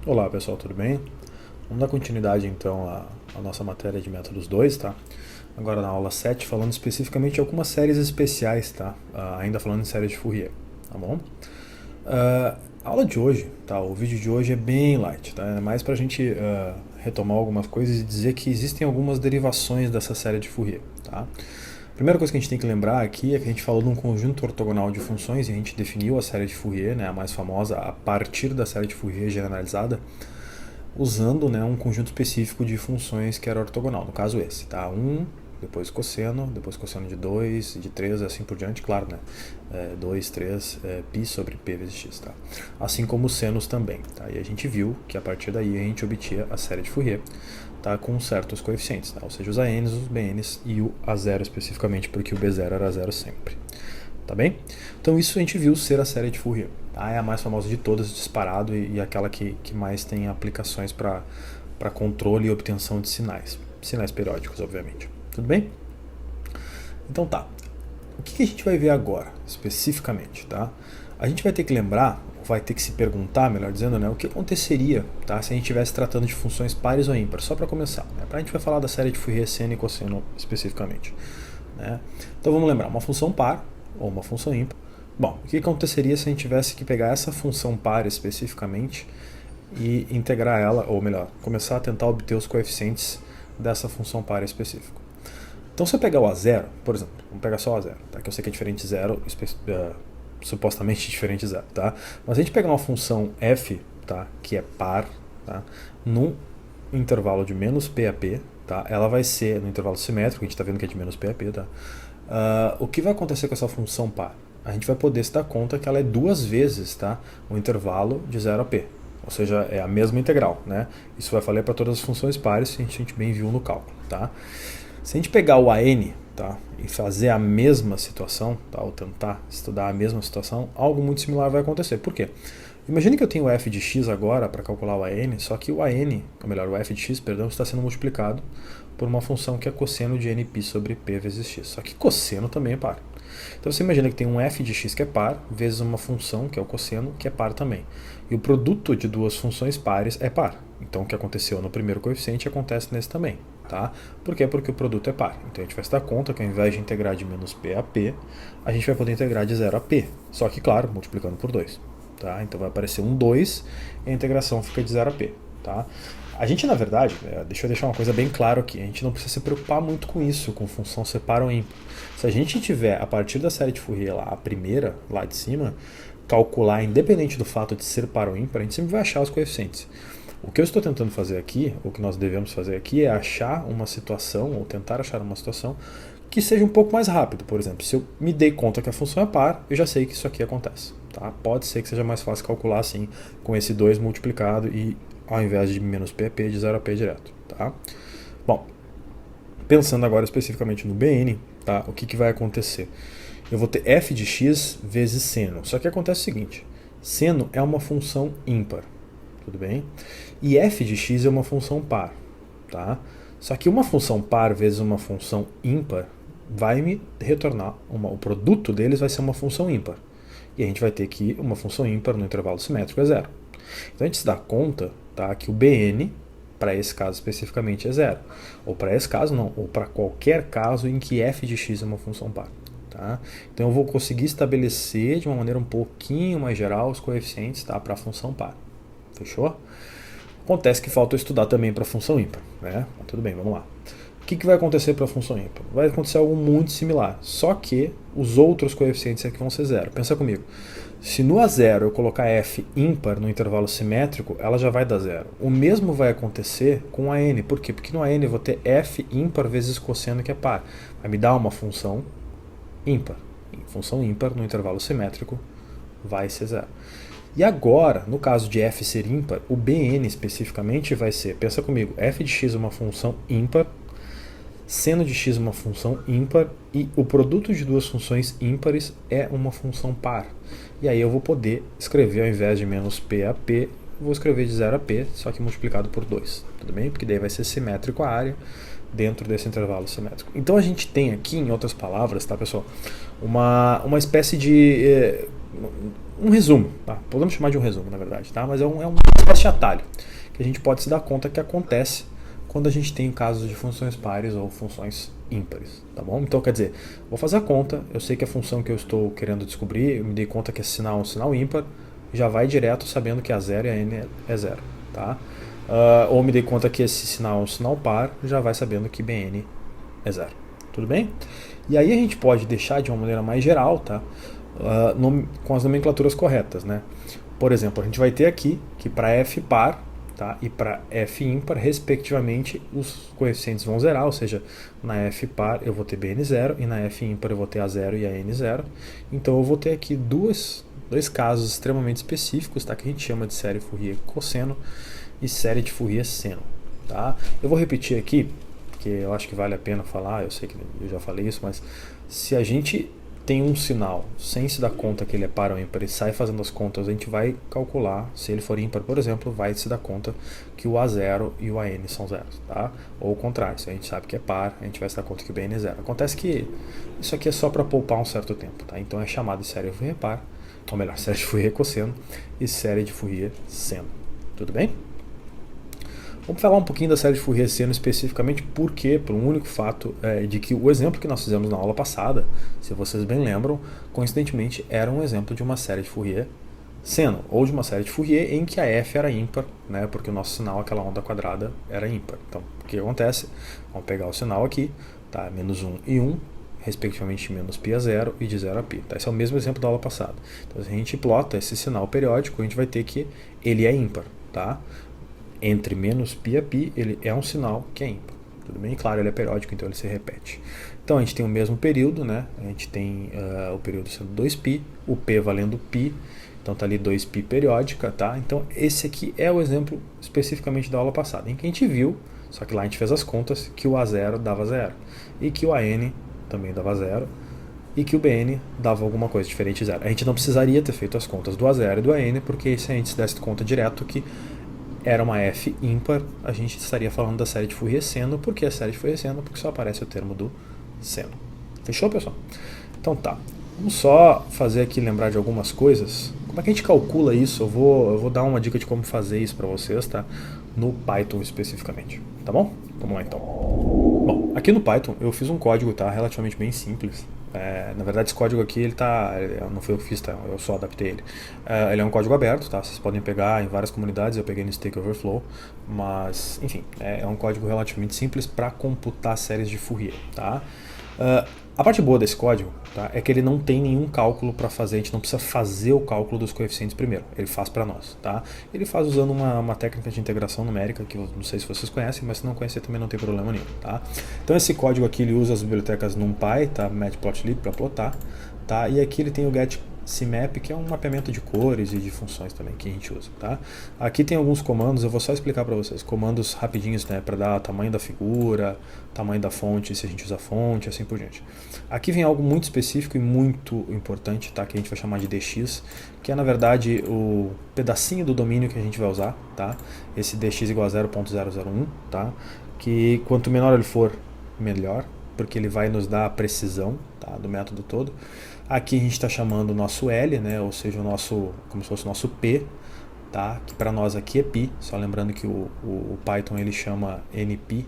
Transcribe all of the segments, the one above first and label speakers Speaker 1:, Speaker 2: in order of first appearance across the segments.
Speaker 1: Olá pessoal, tudo bem? Vamos dar continuidade então à nossa matéria de métodos 2, tá? Agora na aula 7, falando especificamente de algumas séries especiais, tá? Ainda falando em série de Fourier, tá bom? A aula de hoje, tá? O vídeo de hoje é bem light, tá? É mais pra gente retomar algumas coisas e dizer que existem algumas derivações dessa série de Fourier, tá? A primeira coisa que a gente tem que lembrar aqui é que a gente falou de um conjunto ortogonal de funções e a gente definiu a série de Fourier, né, a mais famosa, a partir da série de Fourier generalizada, usando, né, um conjunto específico de funções que era ortogonal, no caso esse, tá? 1, depois cosseno de 2, de 3 e assim por diante, claro, né? 2, 3, π sobre p vezes x, tá? Assim como os senos também, tá? E a gente viu que a partir daí a gente obtinha a série de Fourier, tá? Com certos coeficientes, tá? Ou seja, os ANs, os BNs e o A0 especificamente, porque o B0 era zero sempre. Tá bem? Então isso a gente viu ser a série de Fourier. Tá? É a mais famosa de todas, disparado, e aquela que mais tem aplicações para controle e obtenção de sinais. Sinais periódicos, obviamente. Tudo bem? Então tá. O que a gente vai ver agora, especificamente? Tá? A gente vai ter que lembrar, vai ter que se perguntar, melhor dizendo, né, o que aconteceria, tá, se a gente estivesse tratando de funções pares ou ímpares, só para começar. Né? A gente vai falar da série de Fourier seno e cosseno especificamente. Né? Então vamos lembrar, uma função par ou uma função ímpar. Bom, o que aconteceria se a gente tivesse que pegar essa função par especificamente e integrar ela, ou melhor, começar a tentar obter os coeficientes dessa função par específica? Então se eu pegar o A0, por exemplo, vamos pegar só o A0, tá? Que eu sei que é diferente de zero, supostamente diferente de zero, tá? Mas se a gente pegar uma função f, tá, que é par, tá, num intervalo de menos p a p, tá, ela vai ser no intervalo simétrico, a gente está vendo que é de menos p a p, tá? O que vai acontecer com essa função par? A gente vai poder se dar conta que ela é duas vezes, tá, o intervalo de 0 a p. Ou seja, é a mesma integral, né? Isso vai valer para todas as funções pares, que a gente bem viu no cálculo, tá? Se a gente pegar o AN, tá, e fazer a mesma situação, tá, ou tentar estudar a mesma situação, algo muito similar vai acontecer. Por quê? Imagine que eu tenho o f de x agora para calcular o AN, só que o AN, ou melhor, o f de x, perdão, está sendo multiplicado por uma função que é cosseno de nπ sobre p vezes x. Só que cosseno também é par. Então você imagina que tem um f de x que é par, vezes uma função, que é o cosseno, que é par também. E o produto de duas funções pares é par. Então o que aconteceu no primeiro coeficiente acontece nesse também. Tá? Por quê? Porque o produto é par. Então a gente vai se dar conta que ao invés de integrar de menos p a p, a gente vai poder integrar de 0 a p. Só que, claro, multiplicando por 2. Tá? Então vai aparecer um 2 e a integração fica de 0 a p. Tá? A gente, na verdade, deixa eu deixar uma coisa bem clara aqui, a gente não precisa se preocupar muito com isso, com função ser par ou ímpar. Se a gente tiver, a partir da série de Fourier, lá, a primeira, lá de cima, calcular, independente do fato de ser par ou ímpar, a gente sempre vai achar os coeficientes. O que eu estou tentando fazer aqui, o que nós devemos fazer aqui, é achar uma situação, ou tentar achar uma situação, que seja um pouco mais rápido. Por exemplo, se eu me dei conta que a função é par, eu já sei que isso aqui acontece. Tá? Pode ser que seja mais fácil calcular assim, com esse 2 multiplicado e ao invés de menos p a p, de 0 a p direto. Tá? Bom, pensando agora especificamente no BN, tá? O que vai acontecer? Eu vou ter f de x vezes seno. Só que acontece o seguinte, seno é uma função ímpar. Tudo bem? E f de x é uma função par. Tá? Só que uma função par vezes uma função ímpar vai me retornar, o produto deles vai ser uma função ímpar. E a gente vai ter que uma função ímpar no intervalo simétrico é zero. Então a gente se dá conta, tá, que o Bn, para esse caso especificamente, é zero. Ou para esse caso não, ou para qualquer caso em que f de x é uma função par. Tá? Então eu vou conseguir estabelecer de uma maneira um pouquinho mais geral os coeficientes, tá, para a função par. Fechou? Acontece que falta estudar também para a função ímpar. Né? Mas tudo bem, vamos lá. O que vai acontecer para a função ímpar? Vai acontecer algo muito similar, só que os outros coeficientes aqui vão ser zero. Pensa comigo. Se no A0 eu colocar f ímpar no intervalo simétrico, ela já vai dar zero. O mesmo vai acontecer com a n. Por quê? Porque no AN eu vou ter f ímpar vezes cosseno, que é par. Vai me dar uma função ímpar. Função ímpar no intervalo simétrico vai ser zero. E agora, no caso de f ser ímpar, o Bn especificamente vai ser, pensa comigo, f de x é uma função ímpar, seno de x é uma função ímpar e o produto de duas funções ímpares é uma função par. E aí eu vou poder escrever, ao invés de menos p a p, vou escrever de 0 a p, só que multiplicado por 2. Tudo bem? Porque daí vai ser simétrico a área dentro desse intervalo simétrico. Então a gente tem aqui, em outras palavras, tá, pessoal, uma espécie de... um resumo, tá? Podemos chamar de um resumo, na verdade, tá? Mas é um espécie de atalho que a gente pode se dar conta que acontece quando a gente tem casos de funções pares ou funções ímpares, tá bom? Então, quer dizer, vou fazer a conta, eu sei que a função que eu estou querendo descobrir, eu me dei conta que esse sinal é um sinal ímpar, já vai direto sabendo que a 0 e a n é 0, tá? Ou me dei conta que esse sinal é um sinal par, já vai sabendo que bn é 0. Tudo bem? E aí a gente pode deixar de uma maneira mais geral, tá? Com as nomenclaturas corretas, né? Por exemplo, a gente vai ter aqui que para f par, tá, e para f ímpar, respectivamente, os coeficientes vão zerar, ou seja, na f par eu vou ter bn0 e na f ímpar eu vou ter a0 e a n0. Então eu vou ter aqui dois casos extremamente específicos, tá, que a gente chama de série Fourier cosseno e série de Fourier seno. Tá? Eu vou repetir aqui, porque eu acho que vale a pena falar, eu sei que eu já falei isso, mas se a gente tem um sinal sem se dar conta que ele é par ou ímpar e sai fazendo as contas, a gente vai calcular, se ele for ímpar, por exemplo, vai se dar conta que o A0 e o AN são zeros, tá? Ou o contrário, se a gente sabe que é par, a gente vai se dar conta que o BN é zero. Acontece que isso aqui é só para poupar um certo tempo, tá? Então é chamado de série de Fourier par, ou melhor, série de Fourier cosseno e série de Fourier seno. Tudo bem? Vamos falar um pouquinho da série de Fourier seno especificamente porque, por um único fato, de que o exemplo que nós fizemos na aula passada, se vocês bem lembram, coincidentemente era um exemplo de uma série de Fourier seno, ou de uma série de Fourier em que a f era ímpar, né, porque o nosso sinal, aquela onda quadrada, era ímpar. Então, o que acontece? Vamos pegar o sinal aqui, tá? Menos 1 e 1, respectivamente menos π a 0 e de 0 a π. Tá? Esse é o mesmo exemplo da aula passada. Então, se a gente plota esse sinal periódico, a gente vai ter que ele é ímpar, tá? Entre menos π a π, ele é um sinal que é ímpar. Tudo bem? Claro, ele é periódico, então ele se repete. Então a gente tem o mesmo período, né? A gente tem o período sendo 2π, o p valendo π, então está ali 2π periódica, tá? Então esse aqui é o exemplo especificamente da aula passada, em que a gente viu, só que lá a gente fez as contas, que o A0 dava 0, e que o AN também dava 0, e que o BN dava alguma coisa diferente de 0. A gente não precisaria ter feito as contas do A0 e do AN, porque se a gente se desse conta direto que era uma f ímpar, a gente estaria falando da série de Fourier seno. Por que a série de Fourier seno? Porque só aparece o termo do seno. Fechou, pessoal? Então tá. Vamos só fazer aqui, lembrar de algumas coisas. Como é que a gente calcula isso? Eu vou dar uma dica de como fazer isso para vocês, tá? No Python especificamente, tá bom? Vamos lá então. Bom, aqui no Python eu fiz um código, tá? Relativamente bem simples. Na verdade, esse código aqui, não foi eu que fiz, tá? Eu só adaptei ele. Ele é um código aberto, tá? Vocês podem pegar em várias comunidades, eu peguei no Stack Overflow, mas, enfim, é um código relativamente simples para computar séries de Fourier, tá? A parte boa desse código, tá, é que ele não tem nenhum cálculo para fazer, a gente não precisa fazer o cálculo dos coeficientes primeiro, ele faz para nós. Tá? Ele faz usando uma técnica de integração numérica, que eu não sei se vocês conhecem, mas se não conhecer também não tem problema nenhum. Tá? Então esse código aqui ele usa as bibliotecas NumPy, tá? Matplotlib para plotar, tá? E aqui ele tem o getCmap, que é um mapeamento de cores e de funções também que a gente usa. Tá? Aqui tem alguns comandos, eu vou só explicar para vocês, comandos rapidinhos, né, para dar tamanho da figura, tamanho da fonte, se a gente usa fonte, assim por diante. Aqui vem algo muito específico e muito importante, tá, que a gente vai chamar de dx, que é na verdade o pedacinho do domínio que a gente vai usar, tá? Esse dx igual a 0.001, tá? Que quanto menor ele for, melhor, porque ele vai nos dar a precisão, tá, do método todo. Aqui a gente está chamando o nosso L, né, ou seja, como se fosse o nosso P, tá, que para nós aqui é π, só lembrando que o Python ele chama NP,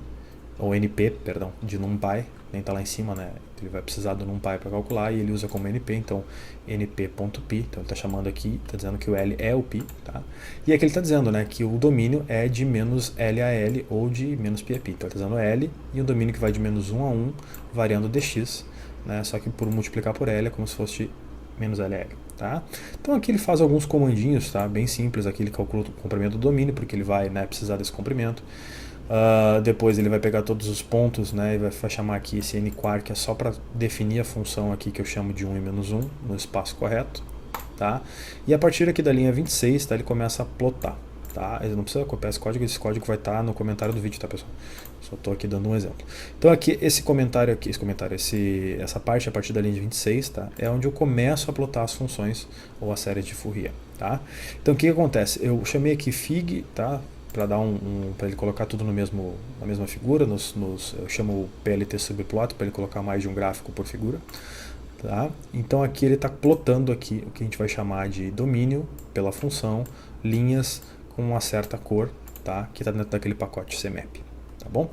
Speaker 1: ou NP, perdão, de NumPy, nem está lá em cima, né, ele vai precisar do NumPy para calcular e ele usa como NP, então np.p, então ele está chamando aqui, está dizendo que o L é o π, tá, e aqui ele está dizendo, né, que o domínio é de menos L a L ou de menos π a π, então ele está dizendo L e o domínio que vai de menos 1 a 1 variando dx, né, só que por multiplicar por L é como se fosse menos L a L. Tá? Então aqui ele faz alguns comandinhos, tá? Bem simples, aqui ele calcula o comprimento do domínio, porque ele vai, né, precisar desse comprimento. Depois ele vai pegar todos os pontos, né, e vai chamar aqui esse nquar, que é só para definir a função aqui que eu chamo de 1 e menos 1 no espaço correto. Tá? E a partir aqui da linha 26, tá, ele começa a plotar. Tá? Ele não precisa copiar esse código vai estar no comentário do vídeo, tá, pessoal? Só estou aqui dando um exemplo. Então aqui, essa parte a partir da linha de 26, tá, é onde eu começo a plotar as funções ou as séries de Fourier. Tá? Então o que acontece? Eu chamei aqui fig, tá, para dar para ele colocar tudo na mesma figura, eu chamo o plt subplot para ele colocar mais de um gráfico por figura. Tá? Então aqui ele está plotando aqui o que a gente vai chamar de domínio pela função, linhas com uma certa cor, tá? Que está dentro daquele pacote CMap, tá bom?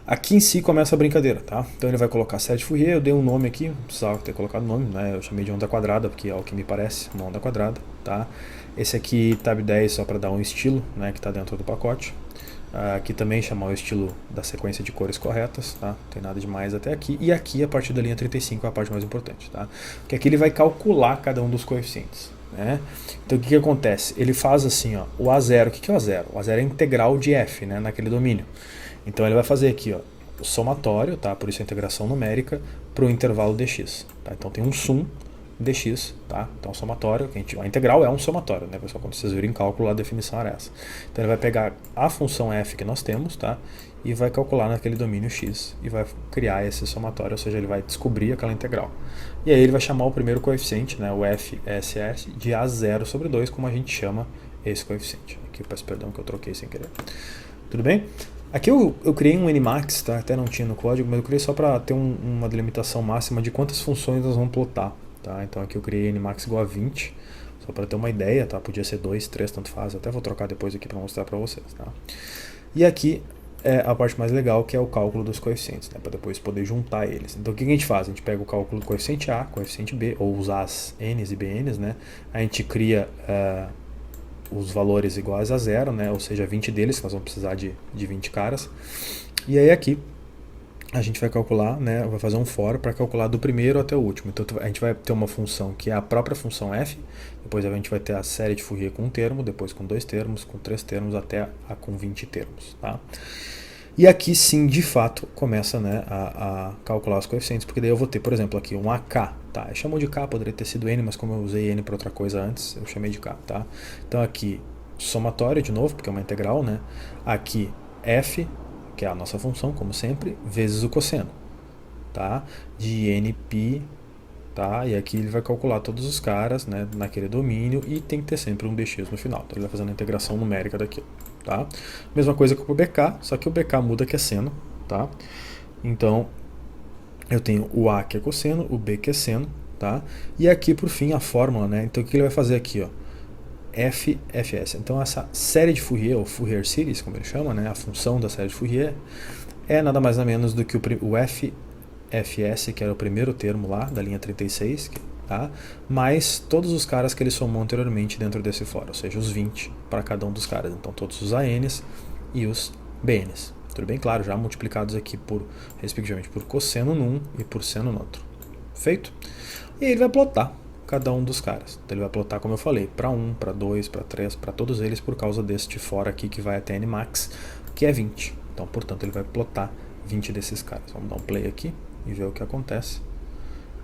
Speaker 1: Aqui em si começa a brincadeira, tá? Então ele vai colocar série de Fourier, eu dei um nome aqui, não precisava ter colocado nome, né? Eu chamei de onda quadrada, porque é o que me parece, uma onda quadrada, tá? Esse aqui, tab 10, só para dar um estilo, né? Que está dentro do pacote. Aqui também chamar o estilo da sequência de cores corretas, tá? Não tem nada demais até aqui. E aqui, a partir da linha 35, é a parte mais importante, tá? Porque aqui ele vai calcular cada um dos coeficientes, né? Então o que acontece? Ele faz assim, ó, o A0. O que é o A0? O A0 é a integral de f, né, naquele domínio. Então ele vai fazer aqui, ó, o somatório, tá? Por isso a integração numérica, para o intervalo dx. Tá? Então tem um sum dx, tá? Então somatório, a integral é um somatório, né, pessoal? Quando vocês virem cálculo, a definição era essa. Então ele vai pegar a função f que nós temos, tá? E vai calcular naquele domínio x e vai criar esse somatório, ou seja, ele vai descobrir aquela integral. E aí ele vai chamar o primeiro coeficiente, né, o fss, de a0 sobre 2, como a gente chama esse coeficiente. Aqui eu peço perdão que eu troquei sem querer. Tudo bem? Aqui eu criei um Nmax, tá? Até não tinha no código, mas eu criei só para ter uma delimitação máxima de quantas funções nós vamos plotar. Tá? Então aqui eu criei Nmax igual a 20, só para ter uma ideia, tá? Podia ser 2, 3, tanto faz, até vou trocar depois aqui para mostrar para vocês. Tá? E aqui é a parte mais legal, que é o cálculo dos coeficientes, né? Para depois poder juntar eles. Então o que a gente faz? A gente pega o cálculo do coeficiente A, coeficiente B, ou os A's, N's e BN's, né? A gente cria os valores iguais a 0, né? Ou seja, 20 deles, que nós vamos precisar de 20 caras. E aí aqui a gente vai calcular, né, vai fazer um for para calcular do primeiro até o último. Então a gente vai ter uma função que é a própria função f, depois a gente vai ter a série de Fourier com um termo, depois com 2 termos, com 3 termos, até a com 20 termos. Tá? E aqui sim, de fato, começa, né, a calcular os coeficientes, porque daí eu vou ter, por exemplo, aqui um AK. Tá? Eu chamo de K, poderia ter sido N, mas como eu usei N para outra coisa antes, eu chamei de K. Tá? Então aqui, somatório de novo, porque é uma integral, né? Aqui, f, que é a nossa função, como sempre, vezes o cosseno, tá? De nπ, tá? E aqui ele vai calcular todos os caras, né, naquele domínio, e tem que ter sempre um dx no final. Então ele vai fazendo a integração numérica daquilo, tá? Mesma coisa com o bk, só que o bk muda que é seno, tá? Então eu tenho o a que é cosseno, o b que é seno, tá? E aqui por fim a fórmula, né? Então o que ele vai fazer aqui, ó? FS. Então essa série de Fourier, ou Fourier Series, como ele chama, né, a função da série de Fourier, é nada mais nada menos do que o FS, que era o primeiro termo lá, da linha 36, tá? Mais todos os caras que ele somou anteriormente dentro desse for, ou seja, os 20 para cada um dos caras. Então todos os ANs e os BNs. Tudo bem? Claro, já multiplicados aqui por, respectivamente, por cosseno num e por seno no outro. Feito? E aí ele vai plotar cada um dos caras. Então ele vai plotar, como eu falei, para 1, para 2, para 3, para todos eles, por causa deste for aqui que vai até Nmax, que é 20. Então, portanto, ele vai plotar 20 desses caras. Vamos dar um play aqui e ver o que acontece.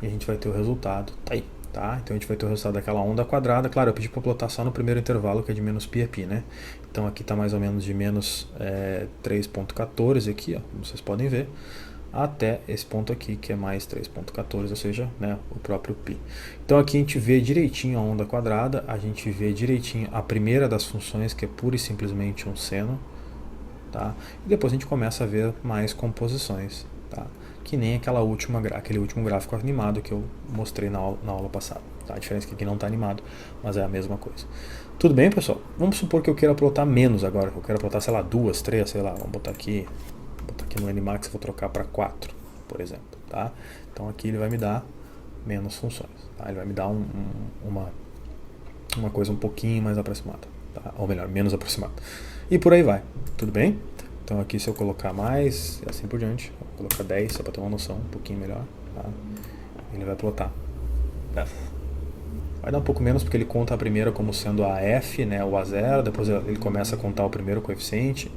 Speaker 1: E a gente vai ter o resultado. Tá aí. Tá? Então a gente vai ter o resultado daquela onda quadrada. Claro, eu pedi para plotar só no primeiro intervalo, que é de menos π a π, né? Então aqui está mais ou menos de menos 3.14 aqui, ó, como vocês podem ver, até esse ponto aqui, que é mais 3.14, ou seja, né, o próprio π. Então aqui a gente vê direitinho a onda quadrada, a gente vê direitinho a primeira das funções, que é pura e simplesmente um seno, tá? E depois a gente começa a ver mais composições, tá? Que nem aquele último gráfico animado que eu mostrei na aula passada. Tá? A diferença é que aqui não está animado, mas é a mesma coisa. Tudo bem, pessoal? Vamos supor que eu queira plotar menos agora, eu quero plotar, sei lá, 2, 3, sei lá, vamos botar aqui no Nmax, eu vou trocar para 4, por exemplo. Tá? Então aqui ele vai me dar menos funções. Tá? Ele vai me dar uma coisa um pouquinho mais aproximada. Tá? Ou melhor, menos aproximada. E por aí vai. Tudo bem? Então aqui se eu colocar mais, e assim por diante, vou colocar 10 só para ter uma noção um pouquinho melhor, tá? Ele vai plotar. Vai dar um pouco menos porque ele conta a primeira como sendo a F, né, o A0, depois ele começa a contar o primeiro coeficiente,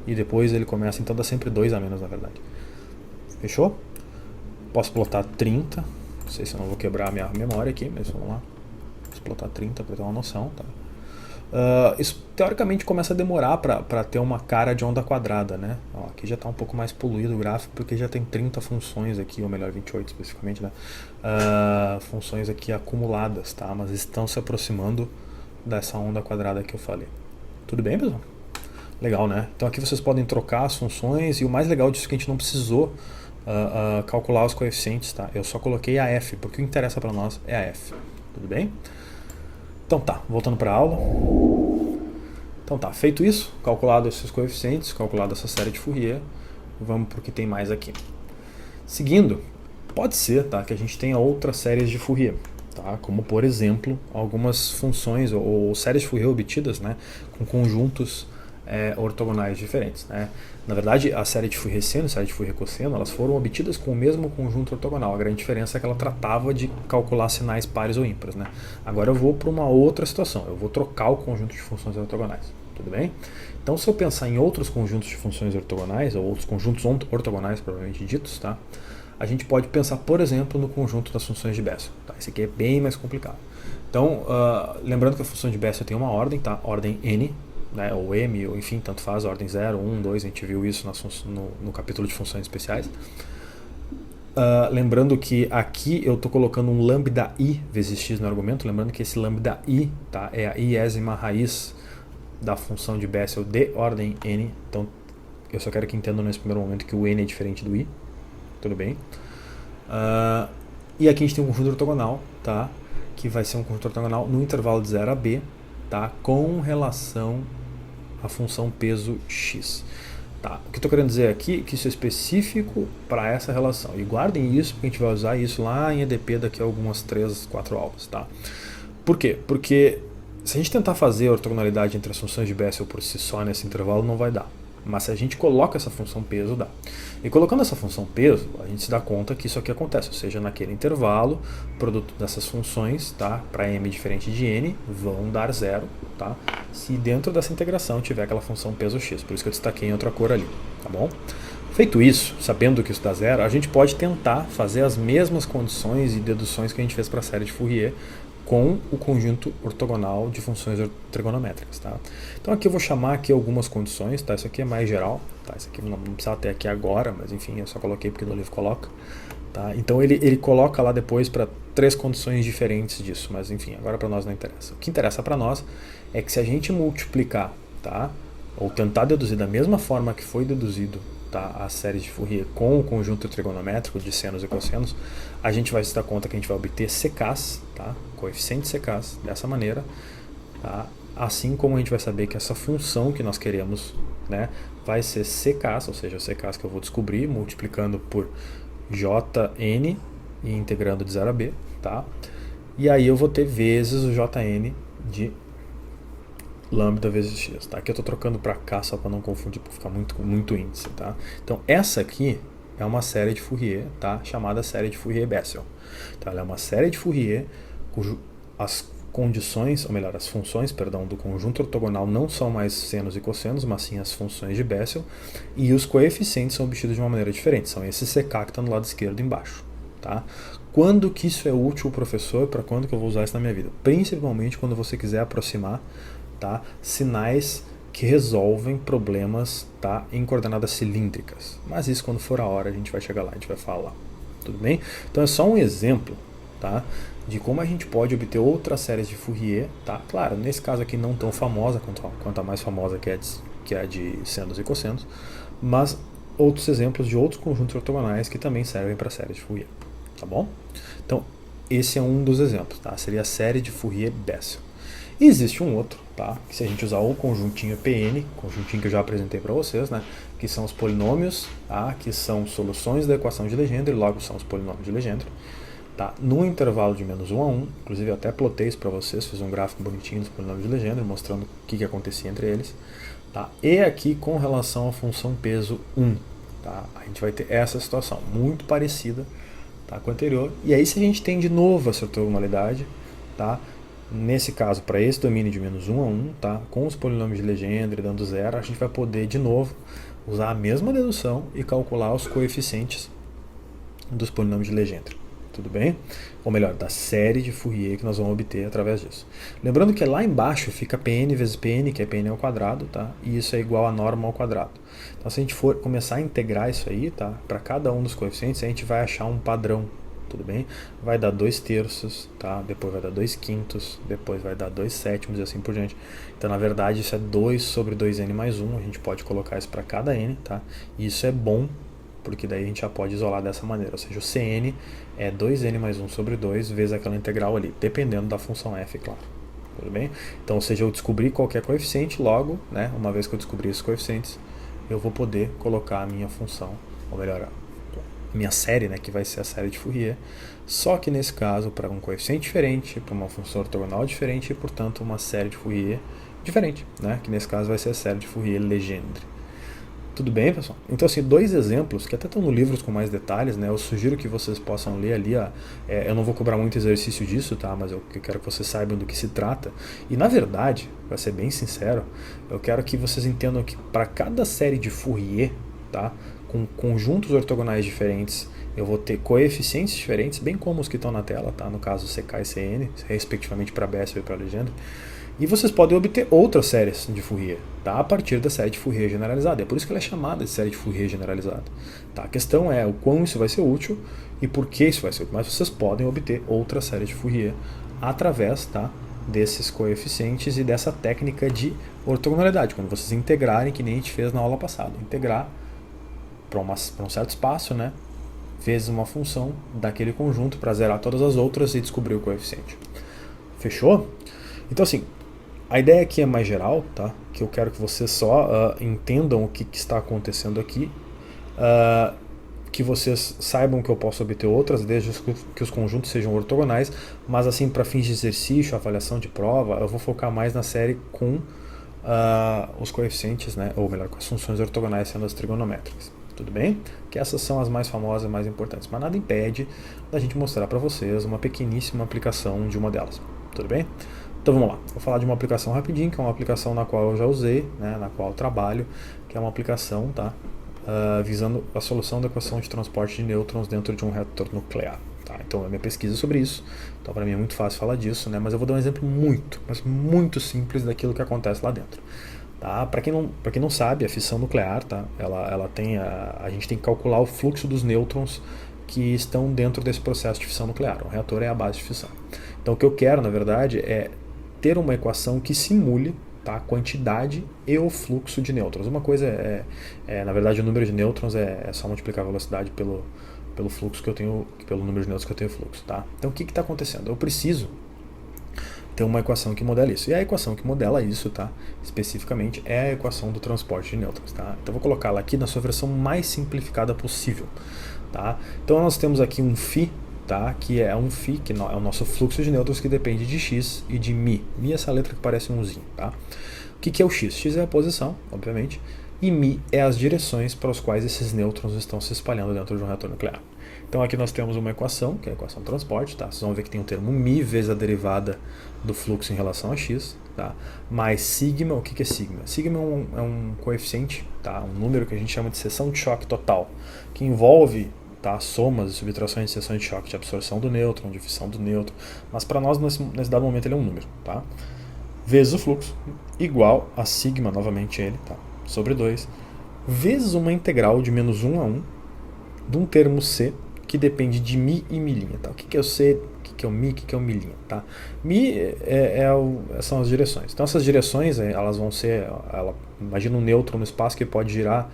Speaker 1: e depois ele começa, então dá sempre 2 a menos na verdade. Fechou? Posso plotar 30, não sei se eu não vou quebrar a minha memória aqui, mas vamos lá. Posso plotar 30 para ter uma noção, tá? Isso teoricamente começa a demorar para ter uma cara de onda quadrada, né? Ó, aqui já está um pouco mais poluído o gráfico porque já tem 30 funções aqui, ou melhor 28 especificamente, né? Funções aqui acumuladas, tá? Mas estão se aproximando dessa onda quadrada que eu falei. Tudo bem, pessoal? Legal, né? Então aqui vocês podem trocar as funções, e o mais legal disso é que a gente não precisou calcular os coeficientes, tá? Eu só coloquei a f, porque o que interessa para nós é a f, tudo bem? Então tá, voltando para a aula. Então tá, feito isso, calculado esses coeficientes, calculada essa série de Fourier, vamos para o que tem mais aqui. Seguindo, pode ser, tá, que a gente tenha outras séries de Fourier, tá? Como por exemplo, algumas funções ou séries de Fourier obtidas, né, com conjuntos ortogonais diferentes, né? Na verdade, a série de Fourier seno e a série de Fourier cosseno, elas foram obtidas com o mesmo conjunto ortogonal. A grande diferença é que ela tratava de calcular sinais pares ou ímpares, né? Agora eu vou para uma outra situação, eu vou trocar o conjunto de funções ortogonais, tudo bem? Então, se eu pensar em outros conjuntos de funções ortogonais, ou outros conjuntos ortogonais, provavelmente ditos, tá? A gente pode pensar, por exemplo, no conjunto das funções de Bessel. Tá? Esse aqui é bem mais complicado. Então, lembrando que a função de Bessel tem uma ordem, tá? Ordem n, né? Ou m, ou enfim, tanto faz, ordem 0, 1, 2, a gente viu isso no capítulo de funções especiais. Lembrando que aqui eu estou colocando um lambda i vezes x no argumento, lembrando que esse lambda i, tá? É a iésima raiz da função de Bessel de ordem n, então eu só quero que entendam nesse primeiro momento que o n é diferente do i, tudo bem? E aqui a gente tem um conjunto ortogonal, tá? Que vai ser um conjunto ortogonal no intervalo de 0 a b, tá? Com relação à função peso x. Tá? O que eu estou querendo dizer aqui é que isso é específico para essa relação. E guardem isso, porque a gente vai usar isso lá em EDP daqui a algumas 3, 4 aulas. Tá? Por quê? Porque se a gente tentar fazer a ortogonalidade entre as funções de Bessel por si só nesse intervalo, não vai dar. Mas se a gente coloca essa função peso, dá. E colocando essa função peso, a gente se dá conta que isso aqui acontece, ou seja, naquele intervalo, o produto dessas funções, tá, para m diferente de n, vão dar zero, tá, se dentro dessa integração tiver aquela função peso x, por isso que eu destaquei em outra cor ali, tá bom? Feito isso, sabendo que isso dá zero, a gente pode tentar fazer as mesmas condições e deduções que a gente fez para a série de Fourier com o conjunto ortogonal de funções trigonométricas, tá? Então aqui eu vou chamar aqui algumas condições, tá? Isso aqui é mais geral, tá? Isso aqui não precisa ter aqui agora, mas enfim, eu só coloquei porque no livro coloca, tá? Então ele coloca lá depois para 3 condições diferentes disso, mas enfim, agora para nós não interessa. O que interessa para nós é que se a gente multiplicar, tá? Ou tentar deduzir da mesma forma que foi deduzido, tá, a série de Fourier com o conjunto trigonométrico de senos e cossenos, a gente vai se dar conta que a gente vai obter secas, tá, coeficientes secas dessa maneira, tá, assim como a gente vai saber que essa função que nós queremos, né, vai ser secas, ou seja, secas que eu vou descobrir multiplicando por jn e integrando de 0 a b, tá, e aí eu vou ter vezes o jn de lambda vezes x, tá? Aqui eu estou trocando para cá só para não confundir, para ficar muito índice, tá? Então essa aqui é uma série de Fourier, tá? Chamada série de Fourier-Bessel. Tá? Ela é uma série de Fourier cujo as condições, ou melhor, as funções, perdão, do conjunto ortogonal não são mais senos e cossenos, mas sim as funções de Bessel, e os coeficientes são obtidos de uma maneira diferente, são esses CK que estão no lado esquerdo embaixo, tá? Quando que isso é útil, professor? Para quando que eu vou usar isso na minha vida? Principalmente quando você quiser aproximar, tá, sinais que resolvem problemas, tá, em coordenadas cilíndricas. Mas isso quando for a hora a gente vai chegar lá, a gente vai falar. Tudo bem? Então é só um exemplo, tá, de como a gente pode obter outras séries de Fourier, tá? Claro, nesse caso aqui não tão famosa quanto a mais famosa que é a de senos e cossenos, mas outros exemplos de outros conjuntos ortogonais que também servem para séries de Fourier, tá bom? Então esse é um dos exemplos, tá? Seria a série de Fourier-Bessel. E existe um outro, tá? Que se a gente usar o conjuntinho Pn, conjuntinho que eu já apresentei para vocês, né? Que são os polinômios, tá? Que são soluções da equação de Legendre, logo são os polinômios de Legendre, tá? No intervalo de menos 1 a 1, inclusive eu até plotei isso para vocês, fiz um gráfico bonitinho dos polinômios de Legendre, mostrando o que acontecia entre eles, tá? E aqui com relação à função peso 1, tá? A gente vai ter essa situação muito parecida, tá, com a anterior, e aí se a gente tem de novo essa ortogonalidade, tá? Nesse caso, para esse domínio de menos 1 a 1, tá? Com os polinômios de Legendre dando zero, a gente vai poder de novo usar a mesma dedução e calcular os coeficientes dos polinômios de Legendre. Tudo bem? Ou melhor, da série de Fourier que nós vamos obter através disso. Lembrando que lá embaixo fica Pn vezes Pn, que é Pn ao quadrado, tá? E isso é igual a norma ao quadrado. Então se a gente for começar a integrar isso aí, tá? Para cada um dos coeficientes, a gente vai achar um padrão. Tudo bem? Vai dar 2/3, tá? Depois vai dar 2/5, depois vai dar 2/7 e assim por diante. Então, na verdade, isso é 2 sobre 2n mais 1. A gente pode colocar isso para cada n, tá? E isso é bom, porque daí a gente já pode isolar dessa maneira, ou seja, o Cn é 2n mais 1 sobre 2 vezes aquela integral ali, dependendo da função f, claro. Tudo bem? Então, ou seja, eu descobri qualquer coeficiente, logo, né, uma vez que eu descobri esses coeficientes, eu vou poder colocar a minha função, ou melhor, a minha série, né, que vai ser a série de Fourier, só que nesse caso para um coeficiente diferente, para uma função ortogonal diferente e, portanto, uma série de Fourier diferente, né, que nesse caso vai ser a série de Fourier-Legendre. Tudo bem, pessoal? Então, assim, dois exemplos que até estão no livros com mais detalhes, né? Eu sugiro que vocês possam ler ali. Eu não vou cobrar muito exercício disso, tá? Mas eu quero que vocês saibam do que se trata. E, na verdade, para ser bem sincero, eu quero que vocês entendam que para cada série de Fourier, tá? Com conjuntos ortogonais diferentes, eu vou ter coeficientes diferentes, bem como os que estão na tela, tá? No caso, CK e CN, respectivamente para Bessel e para Legendre. E vocês podem obter outras séries de Fourier, tá? A partir da série de Fourier generalizada. É por isso que ela é chamada de série de Fourier generalizada. Tá? A questão é o quão isso vai ser útil e por que isso vai ser útil. Mas vocês podem obter outra série de Fourier através, tá, desses coeficientes e dessa técnica de ortogonalidade. Quando vocês integrarem, que nem a gente fez na aula passada. Integrar para um certo espaço, né, vezes uma função daquele conjunto para zerar todas as outras e descobrir o coeficiente. Fechou? Então, assim, a ideia aqui é mais geral, tá? Que eu quero que vocês só entendam o que está acontecendo aqui, que vocês saibam que eu posso obter outras, desde que os conjuntos sejam ortogonais, mas assim, para fins de exercício, avaliação de prova, eu vou focar mais na série com os coeficientes, né? Ou melhor, com as funções ortogonais sendo as trigonométricas. Tudo bem? Que essas são as mais famosas e mais importantes, mas nada impede da gente mostrar para vocês uma pequeníssima aplicação de uma delas. Tudo bem? Então vamos lá, vou falar de uma aplicação rapidinho, que é uma aplicação na qual eu já usei, né, na qual eu trabalho, que é uma aplicação, tá, visando a solução da equação de transporte de nêutrons dentro de um reator nuclear. Tá? Então é minha pesquisa sobre isso, então para mim é muito fácil falar disso, né, mas eu vou dar um exemplo muito simples daquilo que acontece lá dentro. Tá? Para quem não sabe, a fissão nuclear, tá, ela tem a gente tem que calcular o fluxo dos nêutrons que estão dentro desse processo de fissão nuclear. O reator é a base de fissão. Então o que eu quero, na verdade, é ter uma equação que simule, tá, a quantidade e o fluxo de nêutrons. Uma coisa na verdade, o número de nêutrons é só multiplicar a velocidade pelo fluxo que eu tenho, pelo número de nêutrons que eu tenho fluxo, tá? Então o que está acontecendo? Eu preciso ter uma equação que modela isso. E a equação que modela isso, tá, especificamente, é a equação do transporte de nêutrons, tá? Então eu vou colocá-la aqui na sua versão mais simplificada possível, tá? Então nós temos aqui um φ, tá, que é um φ, que é o nosso fluxo de nêutrons, que depende de x e de μ. μ é essa letra que parece um zinho, tá? O que é o x? X é a posição, obviamente, e μ é as direções para as quais esses nêutrons estão se espalhando dentro de um reator nuclear. Então aqui nós temos uma equação, que é a equação de transporte, tá? Vocês vão ver que tem o termo μ vezes a derivada do fluxo em relação a x, tá? Mais sigma. O que é sigma? Sigma é um coeficiente, tá? Um número que a gente chama de seção de choque total, que envolve, tá, somas e subtrações de seções de choque de absorção do nêutron, de fissão do nêutron, mas para nós nesse dado momento ele é um número, tá? Vezes o fluxo, igual a sigma, novamente ele, tá, sobre 2, vezes uma integral de menos 1 a 1 de um termo c que depende de μ e μ', tá? O que é o c, o que é o μ, o que é o μ', tá? μ são as direções. Então essas direções, elas vão ser, imagina um nêutron no espaço que pode girar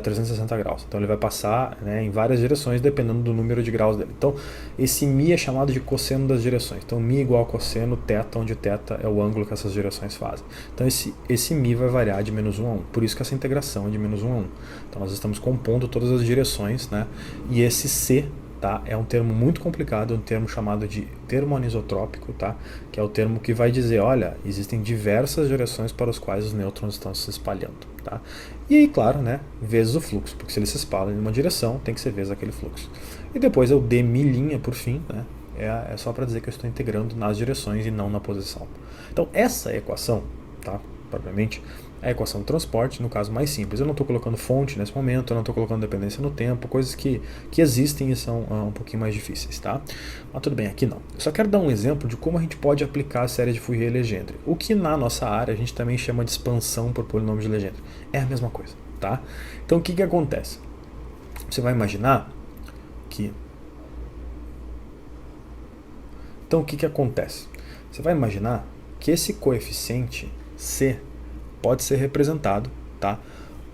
Speaker 1: 360 graus. Então ele vai passar, né, em várias direções dependendo do número de graus dele. Então esse μ é chamado de cosseno das direções. Então μ igual a cosseno θ, onde θ é o ângulo que essas direções fazem. Então esse μ vai variar de menos 1 a 1. Por isso que essa integração é de menos 1 a 1. Então nós estamos compondo todas as direções, né? E esse c, tá, é um termo muito complicado, um termo chamado de termo anisotrópico, tá? Que é o termo que vai dizer, olha, existem diversas direções para as quais os nêutrons estão se espalhando, tá? E aí, claro, né, vezes o fluxo, porque se ele se espalha em uma direção, tem que ser vezes aquele fluxo. E depois é o dμ por fim, né? É só para dizer que eu estou integrando nas direções e não na posição. Então essa equação, tá, propriamente, é a equação do transporte, no caso mais simples. Eu não estou colocando fonte nesse momento, eu não estou colocando dependência no tempo, coisas que existem e são um pouquinho mais difíceis, tá? Mas tudo bem, aqui não. Eu só quero dar um exemplo de como a gente pode aplicar a série de Fourier-Legendre, o que na nossa área a gente também chama de expansão por polinômio de Legendre. É a mesma coisa, tá? Então o que acontece? Você vai imaginar que... Então o que acontece? Você vai imaginar que esse coeficiente C pode ser representado, tá,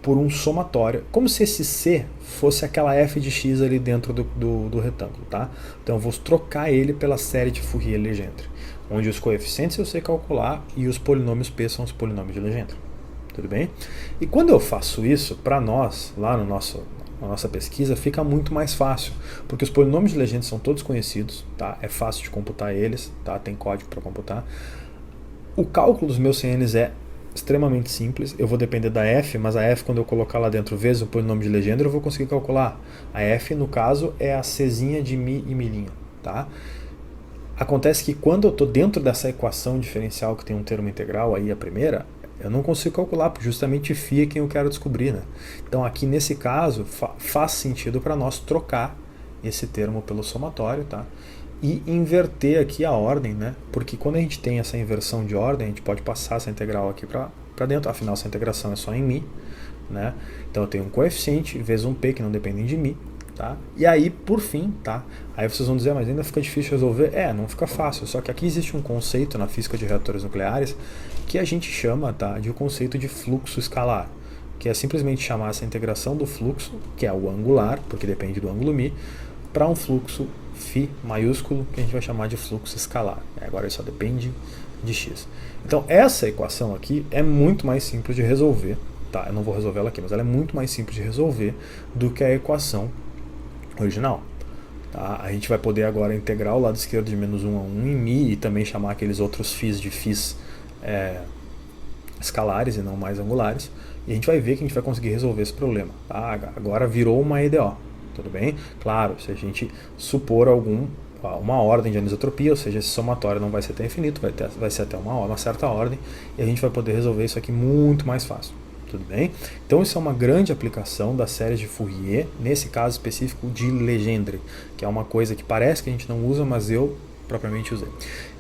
Speaker 1: por um somatório, como se esse C fosse aquela f de x ali dentro do retângulo, tá? Então eu vou trocar ele pela série de Fourier-Legendre, onde os coeficientes eu sei calcular e os polinômios P são os polinômios de Legendre. Tudo bem? E quando eu faço isso, para nós, lá na nossa pesquisa, fica muito mais fácil, porque os polinômios de Legendre são todos conhecidos, tá? É fácil de computar eles, tá? Tem código para computar. O cálculo dos meus CNs é extremamente simples, eu vou depender da f, mas a f, quando eu colocar lá dentro vezes o polinômio de Legendre, eu vou conseguir calcular. A f, no caso, é a czinha de mi e milinho, tá? Acontece que quando eu estou dentro dessa equação diferencial que tem um termo integral, aí a primeira, eu não consigo calcular, porque justamente φ é quem eu quero descobrir, né? Então aqui nesse caso faz sentido para nós trocar esse termo pelo somatório, tá? E inverter aqui a ordem, né? Porque quando a gente tem essa inversão de ordem, a gente pode passar essa integral aqui para dentro, afinal essa integração é só em mi, né? Então eu tenho um coeficiente vezes um p que não dependem de mi, tá? E aí, por fim, tá? Aí vocês vão dizer, mas ainda fica difícil resolver? Não fica fácil, só que aqui existe um conceito na física de reatores nucleares que a gente chama, tá, de o conceito de fluxo escalar, que é simplesmente chamar essa integração do fluxo, que é o angular, porque depende do ângulo mi, para um fluxo φ maiúsculo, que a gente vai chamar de fluxo escalar. Agora ele só depende de x. Então essa equação aqui é muito mais simples de resolver, tá? Eu não vou resolver ela aqui, mas ela é muito mais simples de resolver do que a equação original. Tá? A gente vai poder agora integrar o lado esquerdo de menos 1 a 1 em mi e também chamar aqueles outros φs de φs escalares e não mais angulares. E a gente vai ver que a gente vai conseguir resolver esse problema. Tá? Agora virou uma EDO. Tudo bem? Claro, se a gente supor uma ordem de anisotropia, ou seja, esse somatório não vai ser até infinito, vai ser até uma certa ordem, e a gente vai poder resolver isso aqui muito mais fácil. Tudo bem? Então isso é uma grande aplicação das séries de Fourier, nesse caso específico de Legendre, que é uma coisa que parece que a gente não usa, mas eu propriamente usei.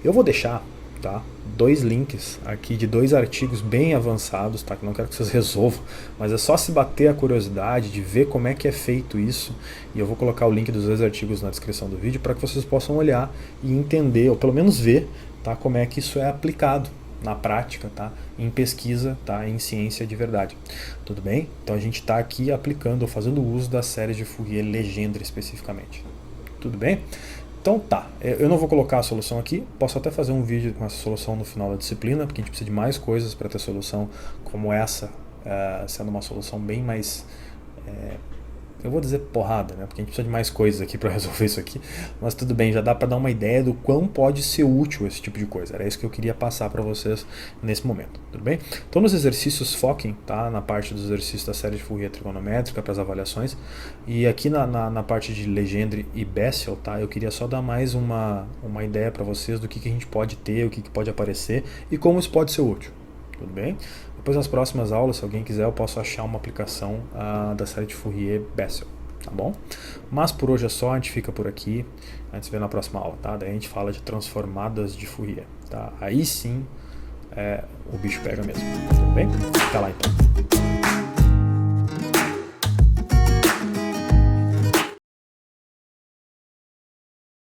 Speaker 1: Eu vou deixar, tá, 2 links aqui de 2 artigos bem avançados, tá, que não quero que vocês resolvam, mas é só se bater a curiosidade de ver como é que é feito isso, e eu vou colocar o link dos 2 artigos na descrição do vídeo para que vocês possam olhar e entender, ou pelo menos ver, tá, como é que isso é aplicado na prática, tá, em pesquisa, tá, em ciência de verdade. Tudo bem? Então a gente está aqui aplicando ou fazendo uso das séries de Fourier-Legendre especificamente. Tudo bem? Então tá, eu não vou colocar a solução aqui, posso até fazer um vídeo com essa solução no final da disciplina, porque a gente precisa de mais coisas para ter solução como essa, sendo uma solução bem mais, eu vou dizer porrada, né? Porque a gente precisa de mais coisas aqui para resolver isso aqui, mas tudo bem, já dá para dar uma ideia do quão pode ser útil esse tipo de coisa. Era isso que eu queria passar para vocês nesse momento, tudo bem? Então nos exercícios foquem, tá, na parte dos exercícios da série de Fourier trigonométrica para as avaliações, e aqui na parte de Legendre e Bessel, tá, eu queria só dar mais uma ideia para vocês do que a gente pode ter, o que pode aparecer e como isso pode ser útil. Tudo bem? Depois nas próximas aulas, se alguém quiser, eu posso achar uma aplicação da série de Fourier-Bessel, tá bom? Mas por hoje é só, a gente fica por aqui, a gente se vê na próxima aula, tá? Daí a gente fala de transformadas de Fourier, tá? Aí sim o bicho pega mesmo, tudo bem? Até lá então.